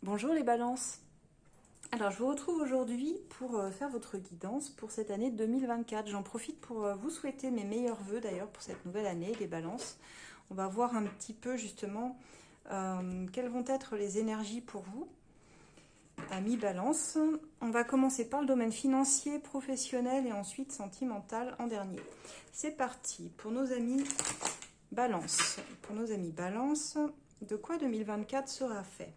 Bonjour les balances. Alors je vous retrouve aujourd'hui pour faire votre guidance pour cette année 2024. J'en profite pour vous souhaiter mes meilleurs vœux d'ailleurs pour cette nouvelle année, les balances. On va voir un petit peu justement quelles vont être les énergies pour vous, amis balance. On va commencer par le domaine financier, professionnel et ensuite sentimental en dernier. C'est parti pour nos amis balance. Pour nos amis balance, de quoi 2024 sera fait?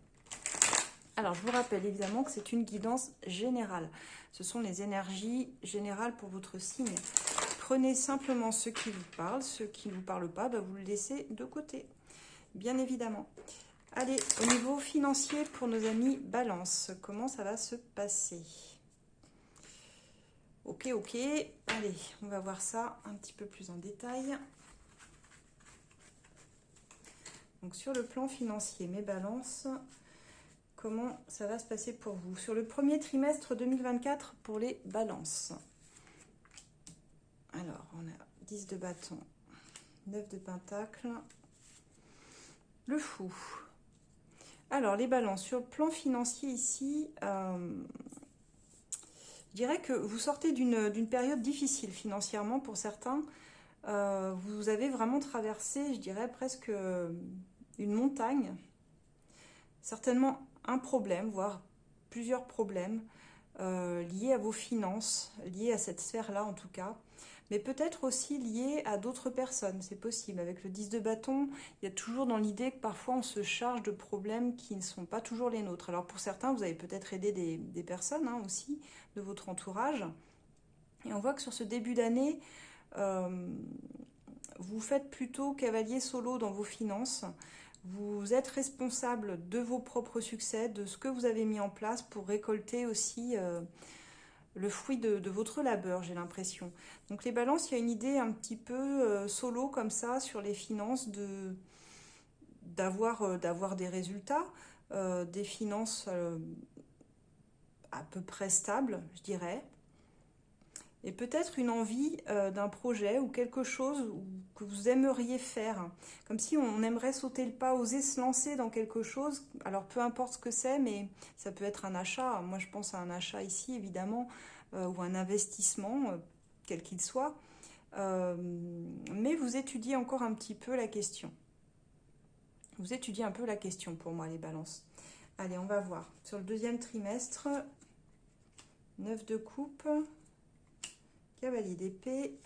Alors, je vous rappelle évidemment que c'est une guidance générale. Ce sont les énergies générales pour votre signe. Prenez simplement ce qui vous parle. Ce qui ne vous parle pas, vous le laissez de côté, bien évidemment. Allez, au niveau financier pour nos amis Balance, comment ça va se passer? Ok. Allez, on va voir ça un petit peu plus en détail. Donc, sur le plan financier, mes Balances, comment ça va se passer pour vous sur le premier trimestre 2024 pour les balances? Alors, on a 10 de bâton, 9 de pentacle, le fou. Alors, les balances, sur le plan financier ici, je dirais que vous sortez d'une période difficile financièrement pour certains. Vous avez vraiment traversé, je dirais, presque une montagne. Certainement un problème, voire plusieurs problèmes liés à vos finances, liés à cette sphère-là en tout cas, mais peut-être aussi liés à d'autres personnes, c'est possible. Avec le 10 de bâton, il y a toujours dans l'idée que parfois on se charge de problèmes qui ne sont pas toujours les nôtres. Alors pour certains, vous avez peut-être aidé des personnes aussi, de votre entourage, et on voit que sur ce début d'année, vous faites plutôt cavalier solo dans vos finances. Vous êtes responsable de vos propres succès, de ce que vous avez mis en place pour récolter aussi le fruit de votre labeur, j'ai l'impression. Donc les balances, il y a une idée un petit peu solo comme ça sur les finances, d'avoir des résultats, des finances à peu près stables, je dirais. Et peut-être une envie d'un projet ou quelque chose que vous aimeriez faire. Comme si on aimerait sauter le pas, oser se lancer dans quelque chose. Alors peu importe ce que c'est, mais ça peut être un achat. Moi je pense à un achat ici évidemment, ou un investissement, quel qu'il soit. Mais vous étudiez encore un petit peu la question. Vous étudiez un peu la question pour moi les balances. Allez, on va voir. Sur le deuxième trimestre, 9 de coupe. Cavalier d'épée.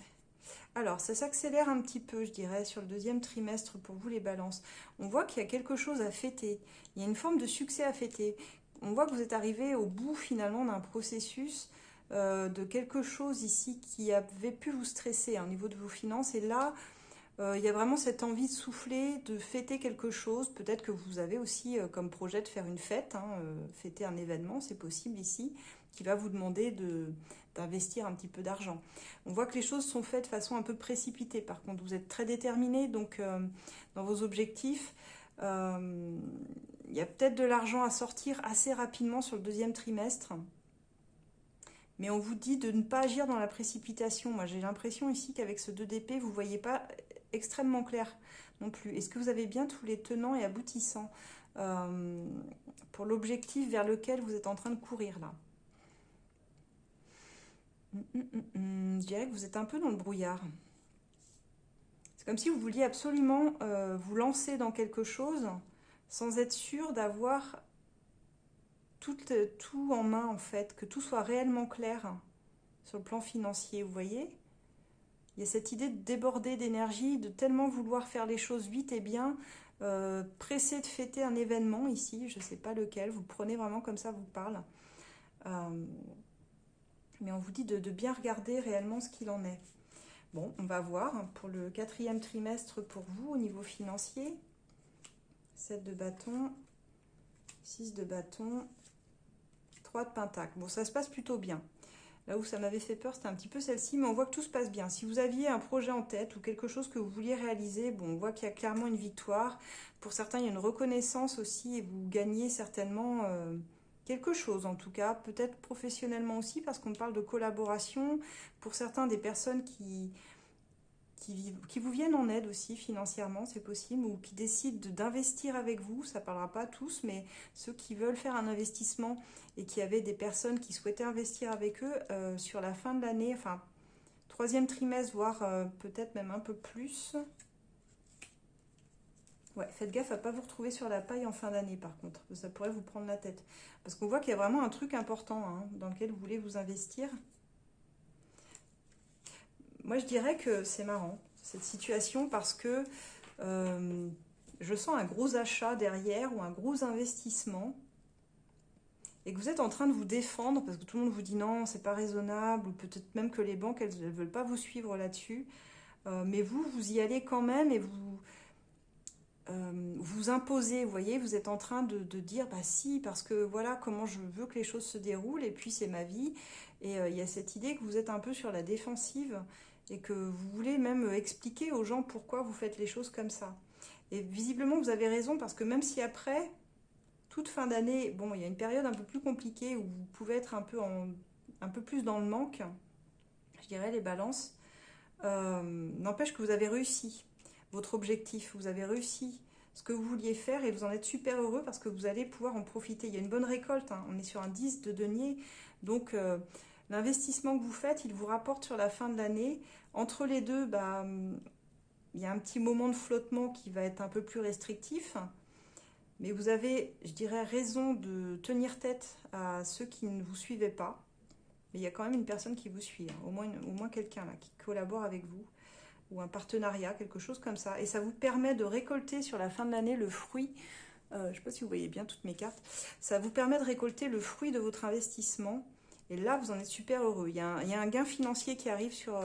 Alors, ça s'accélère un petit peu, je dirais, sur le deuxième trimestre pour vous les balances. On voit qu'il y a quelque chose à fêter. Il y a une forme de succès à fêter. On voit que vous êtes arrivé au bout finalement d'un processus, de quelque chose ici qui avait pu vous stresser au niveau de vos finances. Et là, il y a vraiment cette envie de souffler, de fêter quelque chose. Peut-être que vous avez aussi comme projet de faire une fête, fêter un événement, c'est possible ici, qui va vous demander d'investir un petit peu d'argent. On voit que les choses sont faites de façon un peu précipitée. Par contre, vous êtes très déterminé donc dans vos objectifs. Il y a peut-être de l'argent à sortir assez rapidement sur le deuxième trimestre. Mais on vous dit de ne pas agir dans la précipitation. Moi, j'ai l'impression ici qu'avec ce 2 d'épée, vous ne voyez pas extrêmement clair non plus. Est-ce que vous avez bien tous les tenants et aboutissants pour l'objectif vers lequel vous êtes en train de courir là? Je dirais que vous êtes un peu dans le brouillard. C'est comme si vous vouliez absolument vous lancer dans quelque chose sans être sûr d'avoir tout en main en fait, que tout soit réellement clair sur le plan financier, vous voyez? Il y a cette idée de déborder d'énergie, de tellement vouloir faire les choses vite et bien, pressé de fêter un événement ici, je ne sais pas lequel, vous le prenez vraiment comme ça vous parle. Mais on vous dit de bien regarder réellement ce qu'il en est. Bon, on va voir pour le quatrième trimestre pour vous au niveau financier. 7 de bâton, 6 de bâton, 3 de pentacle. Bon, ça se passe plutôt bien. Là où ça m'avait fait peur, c'était un petit peu celle-ci, mais on voit que tout se passe bien. Si vous aviez un projet en tête ou quelque chose que vous vouliez réaliser, bon, on voit qu'il y a clairement une victoire. Pour certains, il y a une reconnaissance aussi et vous gagnez certainement quelque chose en tout cas, peut-être professionnellement aussi parce qu'on parle de collaboration. Pour certains, des personnes qui vous viennent en aide aussi financièrement, c'est possible, ou qui décident d'investir avec vous, ça ne parlera pas à tous, mais ceux qui veulent faire un investissement et qui avaient des personnes qui souhaitaient investir avec eux sur la fin de l'année, enfin, troisième trimestre, voire peut-être même un peu plus. Ouais, faites gaffe à ne pas vous retrouver sur la paille en fin d'année par contre, ça pourrait vous prendre la tête. Parce qu'on voit qu'il y a vraiment un truc important hein, dans lequel vous voulez vous investir. Moi je dirais que c'est marrant cette situation parce que je sens un gros achat derrière ou un gros investissement et que vous êtes en train de vous défendre parce que tout le monde vous dit non, c'est pas raisonnable ou peut-être même que les banques elles ne veulent pas vous suivre là-dessus. Mais vous y allez quand même et vous imposez, vous voyez, vous êtes en train de dire bah si, parce que voilà comment je veux que les choses se déroulent et puis c'est ma vie. Et il y a cette idée que vous êtes un peu sur la défensive et que vous voulez même expliquer aux gens pourquoi vous faites les choses comme ça. Et visiblement vous avez raison parce que même si après, toute fin d'année, bon il y a une période un peu plus compliquée où vous pouvez être un peu plus dans le manque, je dirais les balances, n'empêche que vous avez réussi votre objectif, vous avez réussi ce que vous vouliez faire et vous en êtes super heureux parce que vous allez pouvoir en profiter. Il y a une bonne récolte, hein. On est sur un 10 de denier, donc l'investissement que vous faites, il vous rapporte sur la fin de l'année. Entre les deux, bah, il y a un petit moment de flottement qui va être un peu plus restrictif, mais vous avez, je dirais, raison de tenir tête à ceux qui ne vous suivaient pas. Mais il y a quand même une personne qui vous suit, hein. Au moins quelqu'un là qui collabore avec vous, ou un partenariat, quelque chose comme ça. Et ça vous permet de récolter sur la fin de l'année le fruit, je ne sais pas si vous voyez bien toutes mes cartes, ça vous permet de récolter le fruit de votre investissement. Et là, vous en êtes super heureux. Il y a un gain financier qui arrive sur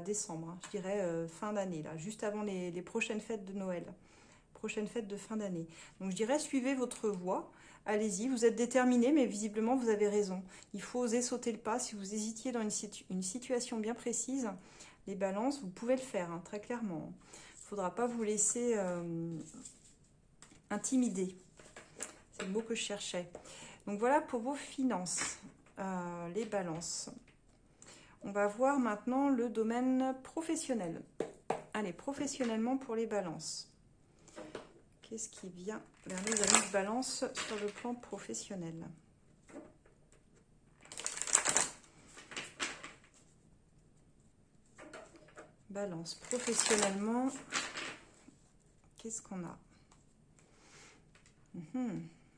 décembre, hein, je dirais fin d'année, là, juste avant les prochaines fêtes de Noël, prochaines fêtes de fin d'année. Donc je dirais, suivez votre voie. Allez-y, vous êtes déterminé, mais visiblement vous avez raison. Il faut oser sauter le pas. Si vous hésitiez dans une situation bien précise, les balances, vous pouvez le faire, hein, très clairement. Il ne faudra pas vous laisser intimider. C'est le mot que je cherchais. Donc voilà pour vos finances, les balances. On va voir maintenant le domaine professionnel. Allez, professionnellement pour les balances. Qu'est-ce qui vient vers les amis de balance sur le plan professionnel ? Balance professionnellement, qu'est-ce qu'on a ?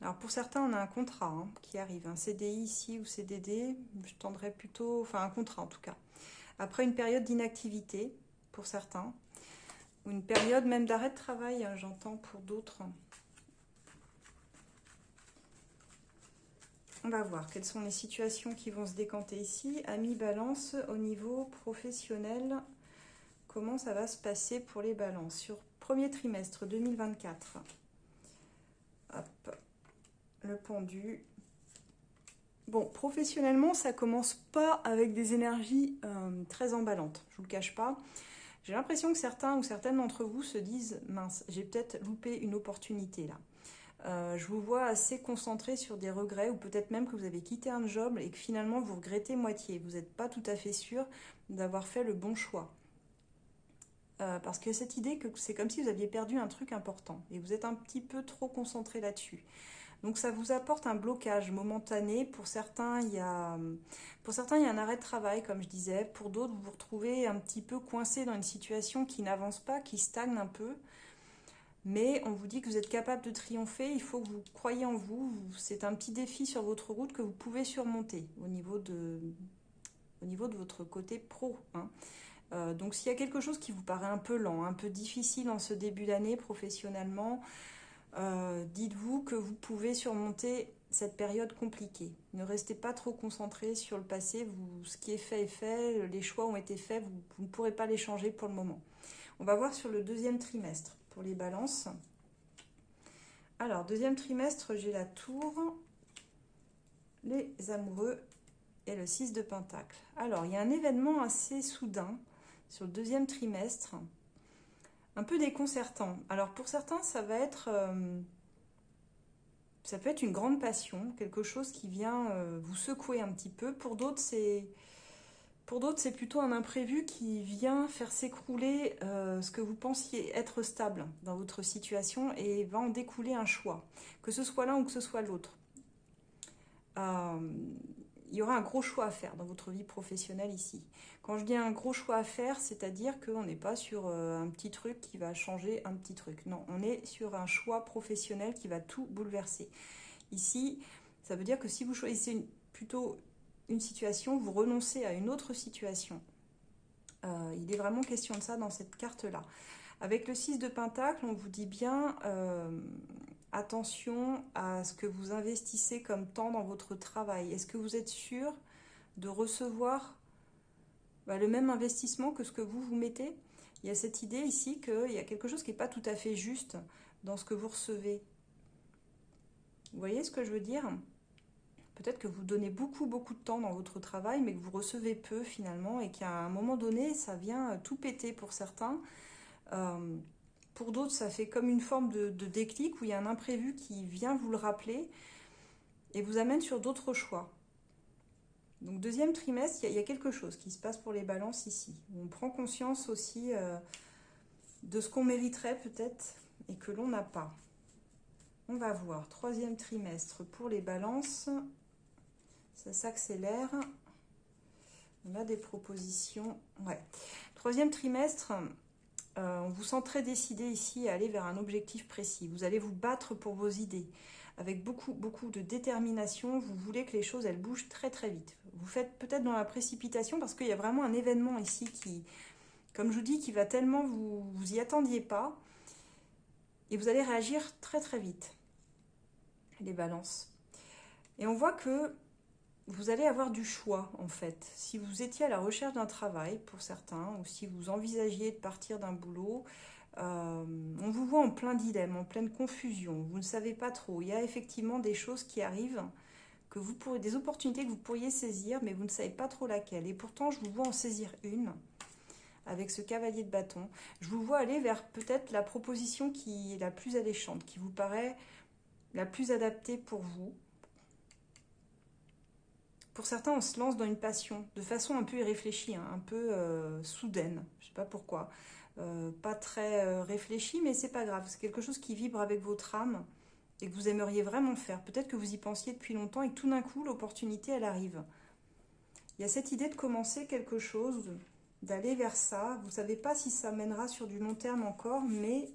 Alors pour certains, on a un contrat hein, qui arrive, un CDI ici ou CDD, je tendrais plutôt, enfin un contrat en tout cas. Après une période d'inactivité pour certains, ou une période même d'arrêt de travail, hein, j'entends pour d'autres. On va voir quelles sont les situations qui vont se décanter ici. Amis balance au niveau professionnel. Comment ça va se passer pour les balances sur premier trimestre 2024. Hop, le pendu. Bon, professionnellement, ça commence pas avec des énergies très emballantes, je vous le cache pas. J'ai l'impression que certains ou certaines d'entre vous se disent « Mince, j'ai peut-être loupé une opportunité là ». Je vous vois assez concentré sur des regrets ou peut-être même que vous avez quitté un job et que finalement vous regrettez moitié. Vous n'êtes pas tout à fait sûr d'avoir fait le bon choix. Parce qu'il y a cette idée que c'est comme si vous aviez perdu un truc important et vous êtes un petit peu trop concentré là-dessus. Donc ça vous apporte un blocage momentané. Pour certains, il y a un arrêt de travail, comme je disais. Pour d'autres, vous vous retrouvez un petit peu coincé dans une situation qui n'avance pas, qui stagne un peu. Mais on vous dit que vous êtes capable de triompher, il faut que vous croyiez en vous. C'est un petit défi sur votre route que vous pouvez surmonter au niveau de votre côté pro, hein. Donc s'il y a quelque chose qui vous paraît un peu lent, un peu difficile en ce début d'année professionnellement, dites-vous que vous pouvez surmonter cette période compliquée. Ne restez pas trop concentré sur le passé. Ce qui est fait, les choix ont été faits, vous ne pourrez pas les changer pour le moment. On va voir sur le deuxième trimestre pour les balances. Alors, deuxième trimestre, j'ai la tour, les amoureux et le 6 de pentacle. Alors, il y a un événement assez soudain sur le deuxième trimestre, un peu déconcertant. Alors, pour certains, ça peut être une grande passion, quelque chose qui vient vous secouer un petit peu. Pour d'autres, c'est Pour d'autres, c'est plutôt un imprévu qui vient faire s'écrouler ce que vous pensiez être stable dans votre situation et va en découler un choix, que ce soit l'un ou que ce soit l'autre. Euh, il y aura un gros choix à faire dans votre vie professionnelle ici. Quand je dis un gros choix à faire, c'est-à-dire qu'on n'est pas sur un petit truc qui va changer un petit truc. Non, on est sur un choix professionnel qui va tout bouleverser. Ici, ça veut dire que si vous choisissez plutôt une situation, vous renoncez à une autre situation. Il est vraiment question de ça dans cette carte-là. Avec le 6 de Pentacle, on vous dit bien attention à ce que vous investissez comme temps dans votre travail. Est-ce que vous êtes sûr de recevoir le même investissement que ce que vous mettez? Il y a cette idée ici qu'il y a quelque chose qui n'est pas tout à fait juste dans ce que vous recevez. Vous voyez ce que je veux dire? Peut-être que vous donnez beaucoup de temps dans votre travail, mais que vous recevez peu finalement, et qu'à un moment donné, ça vient tout péter pour certains. Pour d'autres, ça fait comme une forme de déclic où il y a un imprévu qui vient vous le rappeler et vous amène sur d'autres choix. Donc deuxième trimestre, il y a quelque chose qui se passe pour les balances ici. On prend conscience aussi de ce qu'on mériterait peut-être et que l'on n'a pas. On va voir, troisième trimestre pour les balances. Ça s'accélère. On a des propositions. Ouais. Troisième trimestre, on vous sent très décidé ici à aller vers un objectif précis. Vous allez vous battre pour vos idées. Avec beaucoup de détermination, vous voulez que les choses elles bougent très vite. Vous faites peut-être dans la précipitation parce qu'il y a vraiment un événement ici qui, comme je vous dis, qui va tellement vous y attendiez pas. Et vous allez réagir très vite. Les balances. Et on voit que vous allez avoir du choix en fait. Si vous étiez à la recherche d'un travail pour certains, ou si vous envisagiez de partir d'un boulot, on vous voit en plein dilemme, en pleine confusion. Vous ne savez pas trop. Il y a effectivement des choses qui arrivent, des opportunités que vous pourriez saisir, mais vous ne savez pas trop laquelle. Et pourtant, je vous vois en saisir une avec ce cavalier de bâton. Je vous vois aller vers peut-être la proposition qui est la plus alléchante, qui vous paraît la plus adaptée pour vous. Pour certains, on se lance dans une passion de façon un peu irréfléchie, un peu soudaine. Je ne sais pas pourquoi. Pas très réfléchie, mais c'est pas grave. C'est quelque chose qui vibre avec votre âme et que vous aimeriez vraiment faire. Peut-être que vous y pensiez depuis longtemps et que tout d'un coup, l'opportunité, elle arrive. Il y a cette idée de commencer quelque chose, d'aller vers ça. Vous ne savez pas si ça mènera sur du long terme encore, mais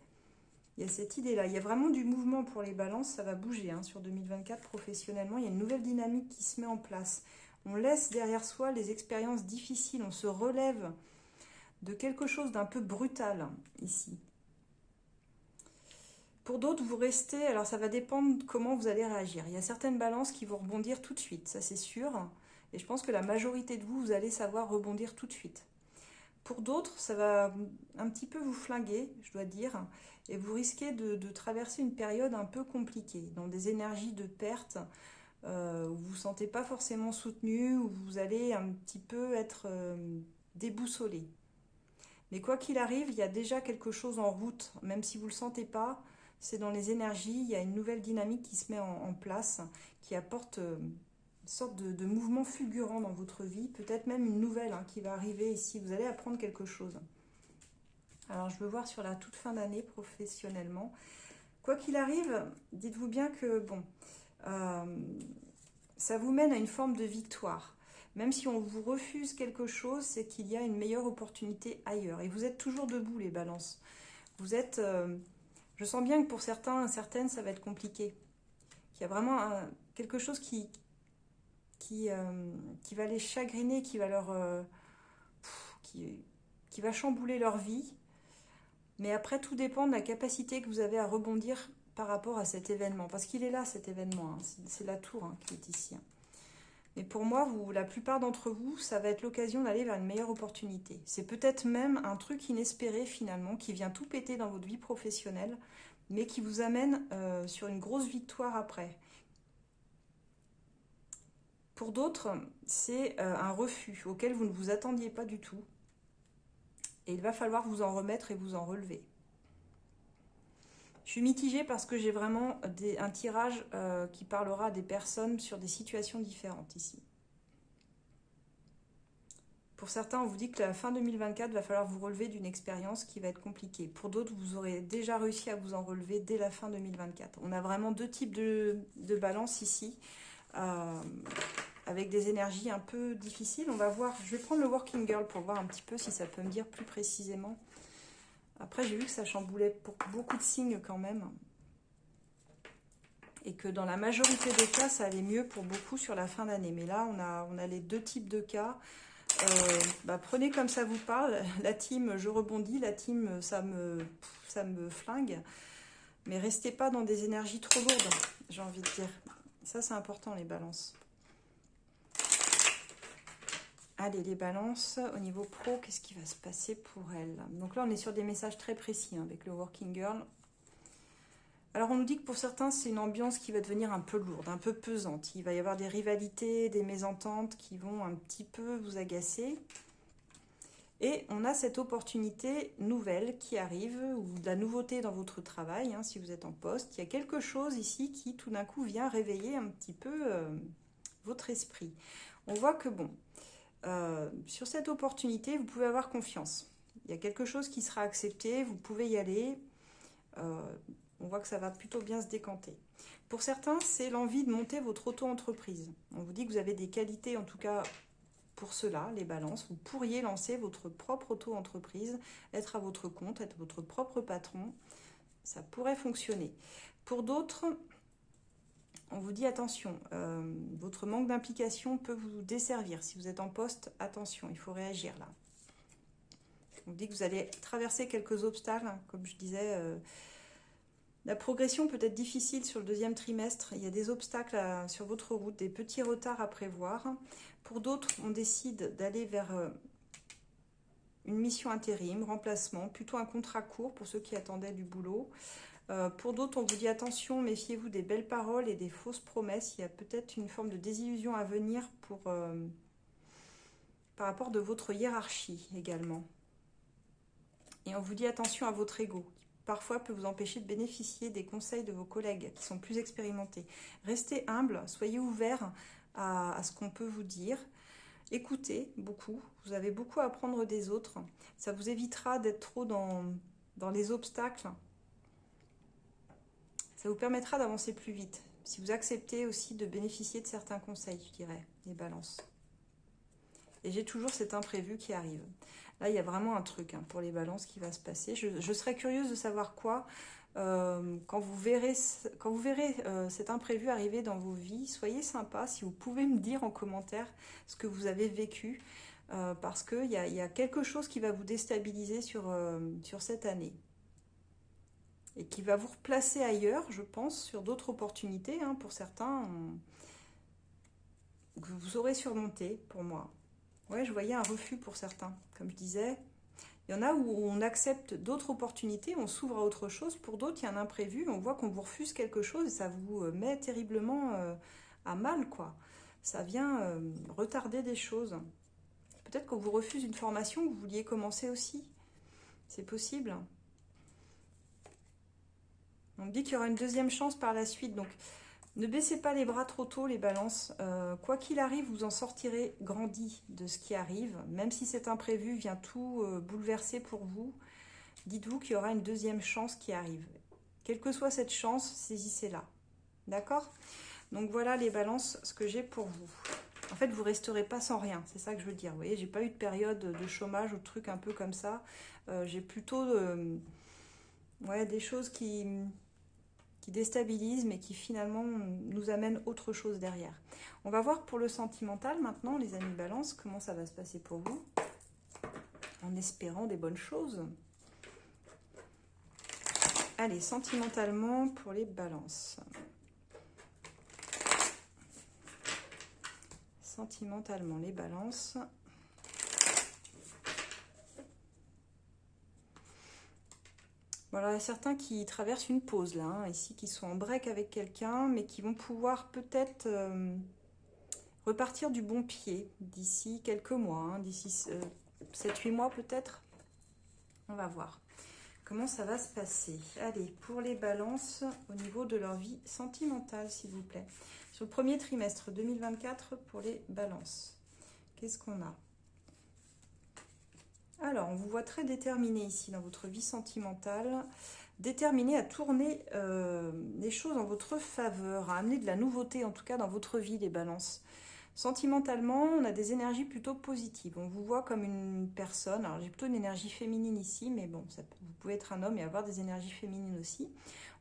il y a cette idée-là. Il y a vraiment du mouvement pour les balances, ça va bouger sur 2024 professionnellement. Il y a une nouvelle dynamique qui se met en place. On laisse derrière soi les expériences difficiles, on se relève de quelque chose d'un peu brutal ici. Pour d'autres, vous restez, alors ça va dépendre de comment vous allez réagir. Il y a certaines balances qui vont rebondir tout de suite, ça c'est sûr. Et je pense que la majorité de vous, vous allez savoir rebondir tout de suite. Pour d'autres, ça va un petit peu vous flinguer, je dois dire, et vous risquez de traverser une période un peu compliquée, dans des énergies de perte, où vous ne vous sentez pas forcément soutenu, où vous allez un petit peu être déboussolé. Mais quoi qu'il arrive, il y a déjà quelque chose en route, même si vous ne le sentez pas, c'est dans les énergies, il y a une nouvelle dynamique qui se met en place, qui apporte sorte de mouvement fulgurant dans votre vie, peut-être même une nouvelle qui va arriver ici. Vous allez apprendre quelque chose. Alors, je veux voir sur la toute fin d'année professionnellement. Quoi qu'il arrive, dites-vous bien que, bon, ça vous mène à une forme de victoire. Même si on vous refuse quelque chose, c'est qu'il y a une meilleure opportunité ailleurs. Et vous êtes toujours debout, les balances. Vous êtes... je sens bien que pour certaines, ça va être compliqué. Qu'il y a vraiment quelque chose qui va les chagriner, qui va qui va chambouler leur vie. Mais après, tout dépend de la capacité que vous avez à rebondir par rapport à cet événement. Parce qu'il est là, cet événement. C'est la tour qui est ici. Mais pour moi, la plupart d'entre vous, ça va être l'occasion d'aller vers une meilleure opportunité. C'est peut-être même un truc inespéré finalement, qui vient tout péter dans votre vie professionnelle, mais qui vous amène sur une grosse victoire après. Pour d'autres, c'est un refus auquel vous ne vous attendiez pas du tout. Et il va falloir vous en remettre et vous en relever. Je suis mitigée parce que j'ai vraiment un tirage qui parlera à des personnes sur des situations différentes ici. Pour certains, on vous dit que la fin 2024 va falloir vous relever d'une expérience qui va être compliquée. Pour d'autres, vous aurez déjà réussi à vous en relever dès la fin 2024. On a vraiment deux types de balance ici, avec des énergies un peu difficiles. On va voir, je vais prendre le Working Girl pour voir un petit peu si ça peut me dire plus précisément. Après, j'ai vu que ça chamboulait pour beaucoup de signes quand même. Et que dans la majorité des cas, ça allait mieux pour beaucoup sur la fin d'année. Mais là, on a les deux types de cas. Prenez comme ça vous parle. La team, je rebondis. La team, ça me flingue. Mais restez pas dans des énergies trop lourdes, j'ai envie de dire. Ça, c'est important, les balances. Allez, les balances, au niveau pro, qu'est-ce qui va se passer pour elles? Donc là, on est sur des messages très précis avec le Working Girl. Alors, on nous dit que pour certains, c'est une ambiance qui va devenir un peu lourde, un peu pesante. Il va y avoir des rivalités, des mésententes qui vont un petit peu vous agacer. Et on a cette opportunité nouvelle qui arrive, ou de la nouveauté dans votre travail, hein, si vous êtes en poste. Il y a quelque chose ici qui, tout d'un coup, vient réveiller un petit peu votre esprit. On voit que, bon, sur cette opportunité, vous pouvez avoir confiance. Il y a quelque chose qui sera accepté, vous pouvez y aller. On voit que ça va plutôt bien se décanter. Pour certains, c'est l'envie de monter votre auto-entreprise. On vous dit que vous avez des qualités, en tout cas pour cela, les balances. Vous pourriez lancer votre propre auto-entreprise, être à votre compte, être votre propre patron. Ça pourrait fonctionner. Pour d'autres, on vous dit attention, votre manque d'implication peut vous desservir. Si vous êtes en poste, attention, il faut réagir là. On vous dit que vous allez traverser quelques obstacles, hein, comme je disais. La progression peut être difficile sur le deuxième trimestre. Il y a des obstacles sur votre route, des petits retards à prévoir. Pour d'autres, on décide d'aller vers une mission intérim, remplacement, plutôt un contrat court pour ceux qui attendaient du boulot. Pour d'autres, on vous dit attention, méfiez-vous des belles paroles et des fausses promesses. Il y a peut-être une forme de désillusion à venir par rapport de votre hiérarchie également. Et on vous dit attention à votre ego, parfois peut vous empêcher de bénéficier des conseils de vos collègues qui sont plus expérimentés. Restez humble, soyez ouvert à ce qu'on peut vous dire. Écoutez beaucoup, vous avez beaucoup à apprendre des autres. Ça vous évitera d'être trop dans les obstacles. Ça vous permettra d'avancer plus vite. Si vous acceptez aussi de bénéficier de certains conseils, je dirais, les balances. Et j'ai toujours cet imprévu qui arrive. Là, il y a vraiment un truc hein, pour les balances qui va se passer. Je serais curieuse de savoir quoi. Quand vous verrez cet imprévu arriver dans vos vies, soyez sympa si vous pouvez me dire en commentaire ce que vous avez vécu. Parce qu'il y a quelque chose qui va vous déstabiliser sur cette année. Et qui va vous replacer ailleurs, je pense, sur d'autres opportunités. Hein, pour certains, que vous aurez surmonté, pour moi. Ouais, je voyais un refus pour certains, comme je disais. Il y en a où on accepte d'autres opportunités, on s'ouvre à autre chose. Pour d'autres, il y a un imprévu, on voit qu'on vous refuse quelque chose et ça vous met terriblement à mal, quoi. Ça vient retarder des choses. Peut-être qu'on vous refuse une formation que vous vouliez commencer aussi. C'est possible. On me dit qu'il y aura une deuxième chance par la suite, donc ne baissez pas les bras trop tôt, les balances. Quoi qu'il arrive, vous en sortirez grandi de ce qui arrive. Même si cet imprévu vient tout bouleverser pour vous, dites-vous qu'il y aura une deuxième chance qui arrive. Quelle que soit cette chance, saisissez-la. D'accord? Donc voilà les balances, ce que j'ai pour vous. En fait, vous ne resterez pas sans rien, c'est ça que je veux dire. Vous voyez, j'ai pas eu de période de chômage ou de trucs un peu comme ça. J'ai plutôt des choses qui déstabilisent, mais qui finalement nous amènent autre chose derrière. On va voir pour le sentimental maintenant, les amis balance, comment ça va se passer pour vous, en espérant des bonnes choses. Allez, sentimentalement pour les balances. Sentimentalement, les balances. Voilà, il y a certains qui traversent une pause là, hein, ici, qui sont en break avec quelqu'un, mais qui vont pouvoir peut-être repartir du bon pied d'ici quelques mois, hein, d'ici 7-8 mois peut-être. On va voir comment ça va se passer. Allez, pour les balances, au niveau de leur vie sentimentale, s'il vous plaît. Sur le premier trimestre 2024, pour les balances, qu'est-ce qu'on a? Alors, on vous voit très déterminé ici dans votre vie sentimentale, déterminé à tourner les choses en votre faveur, à amener de la nouveauté en tout cas dans votre vie, les balances. Sentimentalement, on a des énergies plutôt positives. On vous voit comme une personne, alors j'ai plutôt une énergie féminine ici, mais bon, vous pouvez être un homme et avoir des énergies féminines aussi.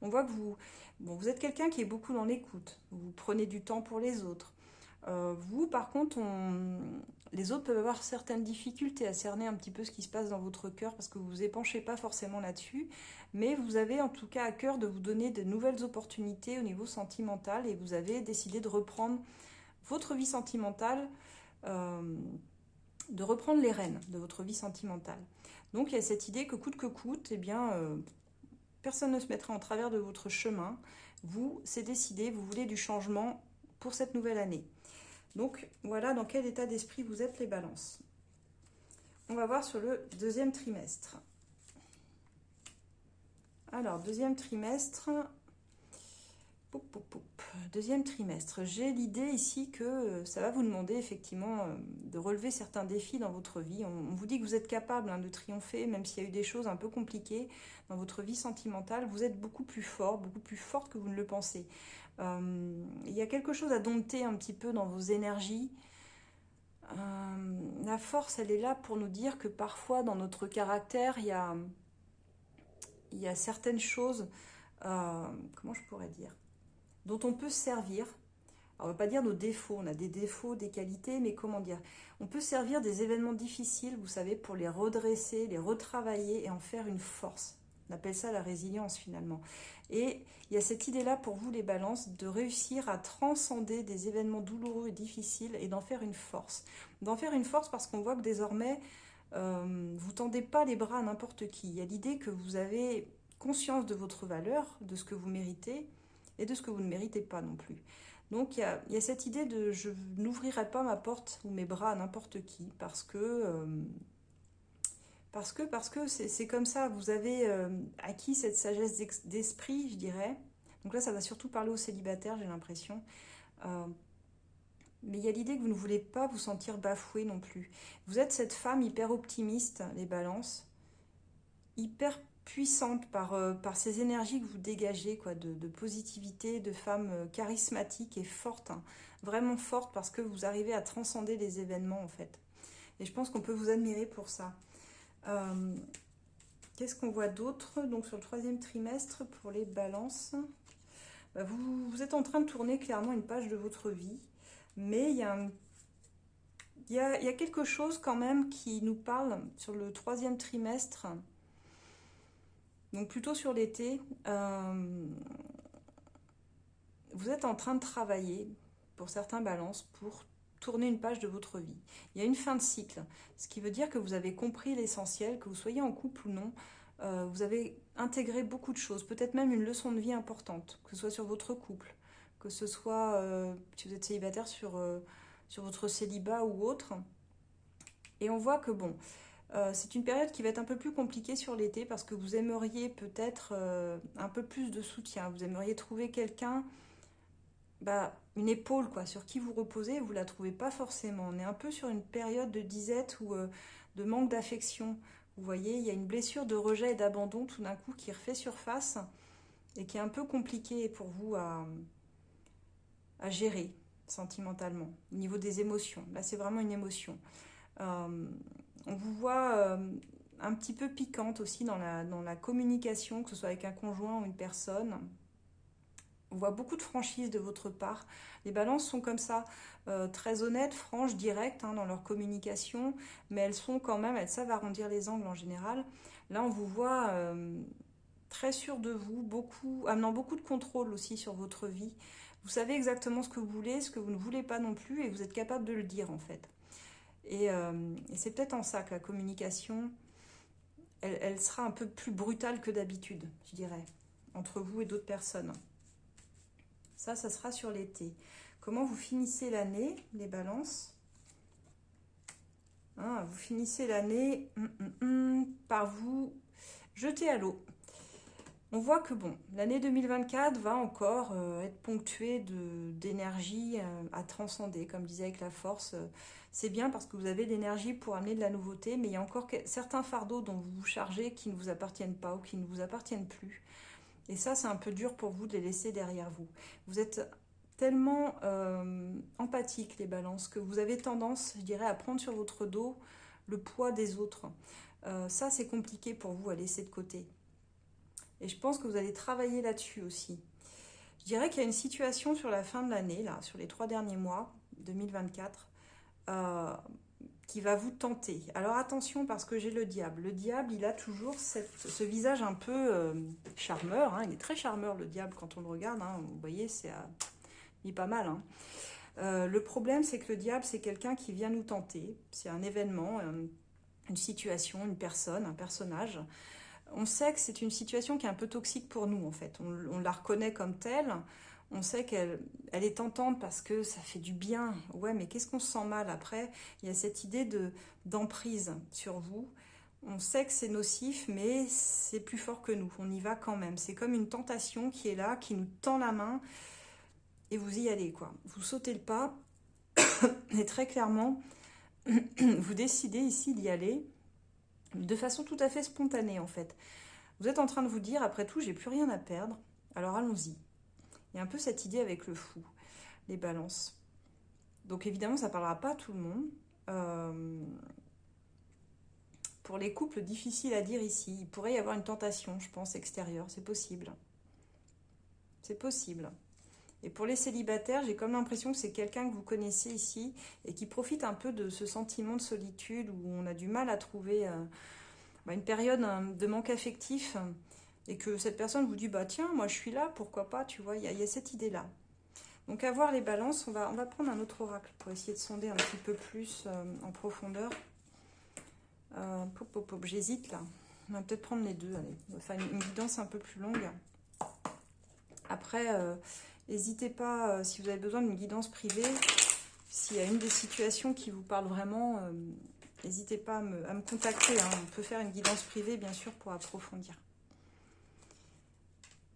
On voit que vous êtes quelqu'un qui est beaucoup dans l'écoute, vous prenez du temps pour les autres. Vous, par contre, les autres peuvent avoir certaines difficultés à cerner un petit peu ce qui se passe dans votre cœur parce que vous vous épanchez pas forcément là-dessus, mais vous avez en tout cas à cœur de vous donner de nouvelles opportunités au niveau sentimental et vous avez décidé de reprendre votre vie sentimentale, euh, de reprendre les rênes de votre vie sentimentale. Donc il y a cette idée que coûte, eh bien, personne ne se mettra en travers de votre chemin. Vous, c'est décidé, vous voulez du changement pour cette nouvelle année. Donc voilà dans quel état d'esprit vous êtes les balances. On va voir sur le deuxième trimestre. Alors, deuxième trimestre. Deuxième trimestre. J'ai l'idée ici que ça va vous demander effectivement de relever certains défis dans votre vie. On vous dit que vous êtes capable de triompher, même s'il y a eu des choses un peu compliquées dans votre vie sentimentale. Vous êtes beaucoup plus fort, beaucoup plus forte que vous ne le pensez. Il y a quelque chose à dompter un petit peu dans vos énergies. La force, elle est là pour nous dire que parfois dans notre caractère, il y a certaines choses, comment je pourrais dire, dont on peut servir. Alors, on ne va pas dire nos défauts, on a des défauts, des qualités, mais comment dire, on peut servir des événements difficiles, vous savez, pour les redresser, les retravailler et en faire une force. On appelle ça la résilience finalement. Et il y a cette idée-là pour vous les balances de réussir à transcender des événements douloureux et difficiles et d'en faire une force. D'en faire une force parce qu'on voit que désormais, vous tendez pas les bras à n'importe qui. Il y a l'idée que vous avez conscience de votre valeur, de ce que vous méritez et de ce que vous ne méritez pas non plus. Donc il y a cette idée de je n'ouvrirai pas ma porte ou mes bras à n'importe qui parce que c'est comme ça, vous avez acquis cette sagesse d'esprit, je dirais. Donc là, ça va surtout parler aux célibataires, j'ai l'impression. Euh, mais il y a l'idée que vous ne voulez pas vous sentir bafoué non plus. Vous êtes cette femme hyper optimiste, les balances, hyper puissante par ces énergies que vous dégagez, quoi, de positivité, de femme charismatique et forte, hein. Vraiment forte parce que vous arrivez à transcender les événements, en fait. Et je pense qu'on peut vous admirer pour ça. Euh, Qu'est-ce qu'on voit d'autre? Donc sur le troisième trimestre pour les balances, vous êtes en train de tourner clairement une page de votre vie, mais il y a quelque chose quand même qui nous parle sur le troisième trimestre, donc plutôt sur l'été. Vous êtes en train de travailler, pour certains balances, pour tourner une page de votre vie. Il y a une fin de cycle, ce qui veut dire que vous avez compris l'essentiel, que vous soyez en couple ou non, vous avez intégré beaucoup de choses, peut-être même une leçon de vie importante, que ce soit sur votre couple, que ce soit, si vous êtes célibataire, sur votre célibat ou autre. Et on voit que bon, c'est une période qui va être un peu plus compliquée sur l'été parce que vous aimeriez peut-être un peu plus de soutien, vous aimeriez trouver quelqu'un, une épaule quoi, sur qui vous reposez, vous la trouvez pas forcément. On est un peu sur une période de disette ou de manque d'affection. Vous voyez, il y a une blessure de rejet et d'abandon tout d'un coup qui refait surface et qui est un peu compliquée pour vous à gérer sentimentalement, au niveau des émotions. Là, c'est vraiment une émotion. On vous voit un petit peu piquante aussi dans la communication, que ce soit avec un conjoint ou une personne. On voit beaucoup de franchise de votre part. Les balances sont comme ça, très honnêtes, franches, directes dans leur communication, mais elles sont quand même, elles savent arrondir les angles en général. Là, on vous voit très sûr de vous, amenant beaucoup de contrôle aussi sur votre vie. Vous savez exactement ce que vous voulez, ce que vous ne voulez pas non plus, et vous êtes capable de le dire en fait. Et c'est peut-être en ça que la communication, elle sera un peu plus brutale que d'habitude, je dirais, entre vous et d'autres personnes. Ça sera sur l'été. Comment vous finissez l'année, les balances? Vous finissez l'année par vous jeter à l'eau. On voit que bon, l'année 2024 va encore être ponctuée d'énergie à transcender, comme je disais avec la force. C'est bien parce que vous avez de l'énergie pour amener de la nouveauté, mais il y a encore certains fardeaux dont vous vous chargez qui ne vous appartiennent pas ou qui ne vous appartiennent plus. Et ça, c'est un peu dur pour vous de les laisser derrière vous. Vous êtes tellement empathique, les balances, que vous avez tendance, je dirais, à prendre sur votre dos le poids des autres. Ça, c'est compliqué pour vous à laisser de côté. Et je pense que vous allez travailler là-dessus aussi. Je dirais qu'il y a une situation sur la fin de l'année, là, sur les 3 derniers mois, 2024, qui va vous tenter. Alors attention parce que j'ai le diable. Le diable, il a toujours ce visage un peu charmeur. Hein. Il est très charmeur, le diable, quand on le regarde. Hein. Vous voyez, il est pas mal. Hein. Le problème, c'est que le diable, c'est quelqu'un qui vient nous tenter. C'est un événement, une situation, une personne, un personnage. On sait que c'est une situation qui est un peu toxique pour nous, en fait. On la reconnaît comme telle. On sait qu'elle est tentante parce que ça fait du bien. Ouais, mais qu'est-ce qu'on se sent mal après? Il y a cette idée d'emprise sur vous. On sait que c'est nocif, mais c'est plus fort que nous. On y va quand même. C'est comme une tentation qui est là, qui nous tend la main et vous y allez, quoi. Vous sautez le pas et très clairement, vous décidez ici d'y aller de façon tout à fait spontanée, en fait. Vous êtes en train de vous dire, après tout, j'ai plus rien à perdre, alors allons-y. Il y a un peu cette idée avec le fou, les balances. Donc évidemment, ça ne parlera pas à tout le monde. Pour les couples, difficile à dire ici. Il pourrait y avoir une tentation, je pense, extérieure. C'est possible. C'est possible. Et pour les célibataires, j'ai comme l'impression que c'est quelqu'un que vous connaissez ici et qui profite un peu de ce sentiment de solitude où on a du mal à trouver une période de manque affectif et que cette personne vous dit bah tiens, moi je suis là, pourquoi pas, tu vois, il y a cette idée-là. Donc à voir les balances, on va prendre un autre oracle pour essayer de sonder un petit peu plus en profondeur. J'hésite là. On va peut-être prendre les deux, allez. On va faire une guidance un peu plus longue. Après, n'hésitez pas, si vous avez besoin d'une guidance privée, s'il y a une des situations qui vous parle vraiment, n'hésitez pas à me contacter. Hein. On peut faire une guidance privée, bien sûr, pour approfondir.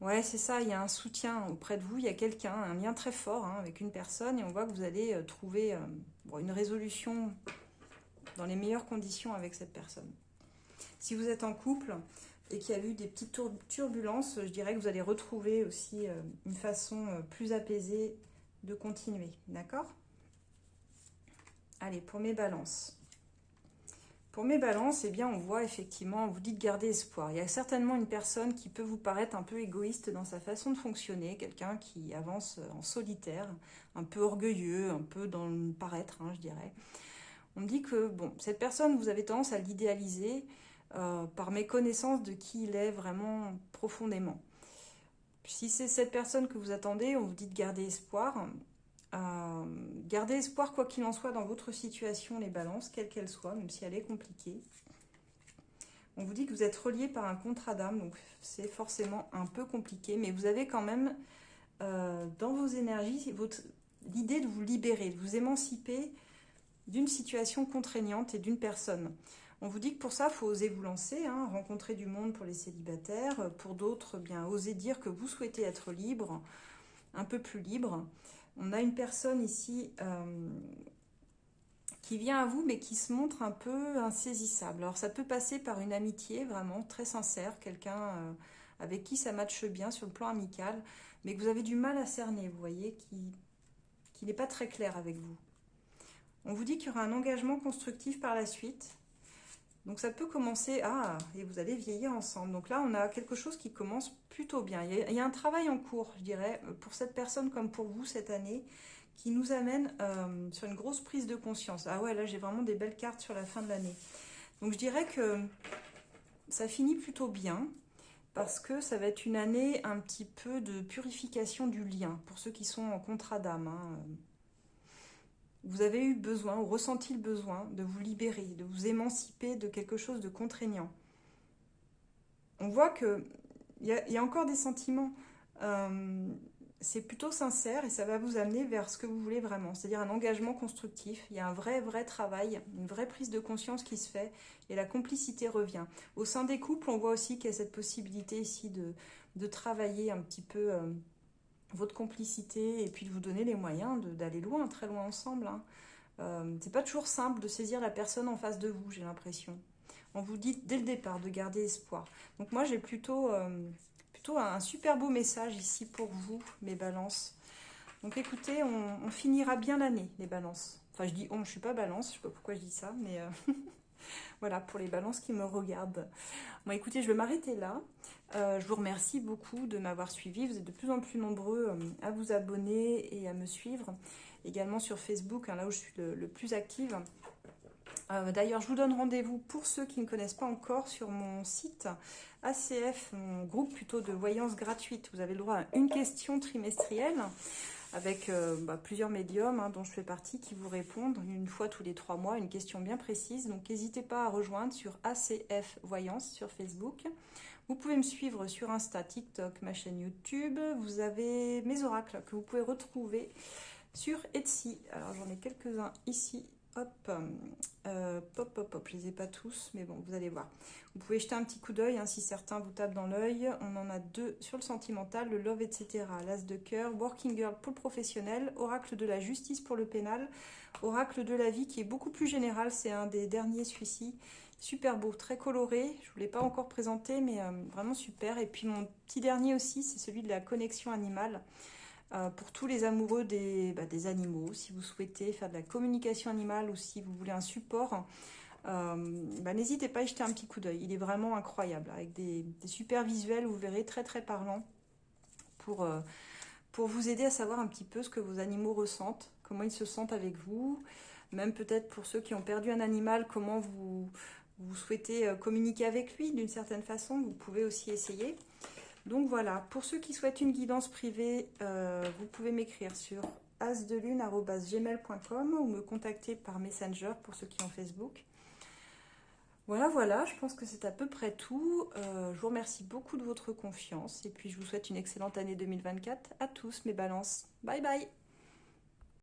Ouais, c'est ça, il y a un soutien auprès de vous, il y a quelqu'un, un lien très fort hein, avec une personne, et on voit que vous allez trouver une résolution dans les meilleures conditions avec cette personne. Si vous êtes en couple et qu'il y a eu des petites turbulences, je dirais que vous allez retrouver aussi une façon plus apaisée de continuer, d'accord? Allez, pour mes balances. Pour mes balances, eh bien, on voit effectivement, vous dites garder espoir. Il y a certainement une personne qui peut vous paraître un peu égoïste dans sa façon de fonctionner, quelqu'un qui avance en solitaire, un peu orgueilleux, un peu dans le paraître, hein, je dirais. On me dit que bon, cette personne, vous avez tendance à l'idéaliser par méconnaissance de qui il est vraiment profondément. Si c'est cette personne que vous attendez, on vous dit de garder espoir. Gardez espoir quoi qu'il en soit dans votre situation, les balances, quelle qu'elle soit, même si elle est compliquée. On vous dit que vous êtes relié par un contrat d'âme, donc c'est forcément un peu compliqué, mais vous avez quand même dans vos énergies l'idée de vous libérer, de vous émanciper d'une situation contraignante et d'une personne. On vous dit que pour ça, il faut oser vous lancer, hein, rencontrer du monde pour les célibataires. Pour d'autres, bien oser dire que vous souhaitez être libre, un peu plus libre. On a une personne ici qui vient à vous, mais qui se montre un peu insaisissable. Alors ça peut passer par une amitié vraiment très sincère, quelqu'un avec qui ça matche bien sur le plan amical, mais que vous avez du mal à cerner, vous voyez, qui n'est pas très clair avec vous. On vous dit qu'il y aura un engagement constructif par la suite. Donc ça peut commencer, et vous allez vieillir ensemble. Donc là, on a quelque chose qui commence plutôt bien. Il y a un travail en cours, je dirais, pour cette personne comme pour vous cette année, qui nous amène sur une grosse prise de conscience. Ah ouais, là, j'ai vraiment des belles cartes sur la fin de l'année. Donc je dirais que ça finit plutôt bien, parce que ça va être une année un petit peu de purification du lien, pour ceux qui sont en contrat d'âme, hein. Vous avez eu besoin, ou ressenti le besoin de vous libérer, de vous émanciper de quelque chose de contraignant. On voit qu'il y a encore des sentiments, c'est plutôt sincère et ça va vous amener vers ce que vous voulez vraiment, c'est-à-dire un engagement constructif. Il y a un vrai travail, une vraie prise de conscience qui se fait et la complicité revient. Au sein des couples, on voit aussi qu'il y a cette possibilité ici de travailler un petit peu votre complicité et puis de vous donner les moyens d'aller loin, très loin ensemble. Hein. C'est pas toujours simple de saisir la personne en face de vous, j'ai l'impression. On vous dit dès le départ de garder espoir. Donc moi j'ai plutôt un super beau message ici pour vous, mes balances. Donc écoutez, on finira bien l'année, les balances. Enfin je dis on, je suis pas balance, je sais pas pourquoi je dis ça, mais voilà, pour les balances qui me regardent. Bon écoutez, je vais m'arrêter là. Je vous remercie beaucoup de m'avoir suivi. Vous êtes de plus en plus nombreux à vous abonner et à me suivre. Également sur Facebook, hein, là où je suis le plus active. D'ailleurs, je vous donne rendez-vous pour ceux qui ne connaissent pas encore sur mon site ACF, mon groupe plutôt de voyance gratuite. Vous avez le droit à une question trimestrielle avec plusieurs médiums hein, dont je fais partie qui vous répondent une fois tous les 3 mois, une question bien précise. Donc n'hésitez pas à rejoindre sur ACF Voyance sur Facebook. Vous pouvez me suivre sur Insta, TikTok, ma chaîne YouTube. Vous avez mes oracles que vous pouvez retrouver sur Etsy. Alors j'en ai quelques-uns ici. Hop, je les ai pas tous, mais bon, vous allez voir. Vous pouvez jeter un petit coup d'œil hein, si certains vous tapent dans l'œil. On en a 2 sur le sentimental, le love, etc. L'as de cœur, working girl pour le professionnel, oracle de la justice pour le pénal, oracle de la vie qui est beaucoup plus général. C'est un des derniers, celui-ci. Super beau, très coloré. Je ne vous l'ai pas encore présenté, mais vraiment super. Et puis mon petit dernier aussi, c'est celui de la connexion animale. Pour tous les amoureux des animaux, si vous souhaitez faire de la communication animale ou si vous voulez un support, n'hésitez pas à y jeter un petit coup d'œil. Il est vraiment incroyable, avec des super visuels, vous verrez, très très parlant, pour vous aider à savoir un petit peu ce que vos animaux ressentent, comment ils se sentent avec vous, même peut-être pour ceux qui ont perdu un animal, comment vous souhaitez communiquer avec lui d'une certaine façon, vous pouvez aussi essayer. Donc voilà, pour ceux qui souhaitent une guidance privée, vous pouvez m'écrire sur asdelune@gmail.com ou me contacter par Messenger pour ceux qui ont Facebook. Voilà, je pense que c'est à peu près tout. Je vous remercie beaucoup de votre confiance et puis je vous souhaite une excellente année 2024 à tous mes balances. Bye bye!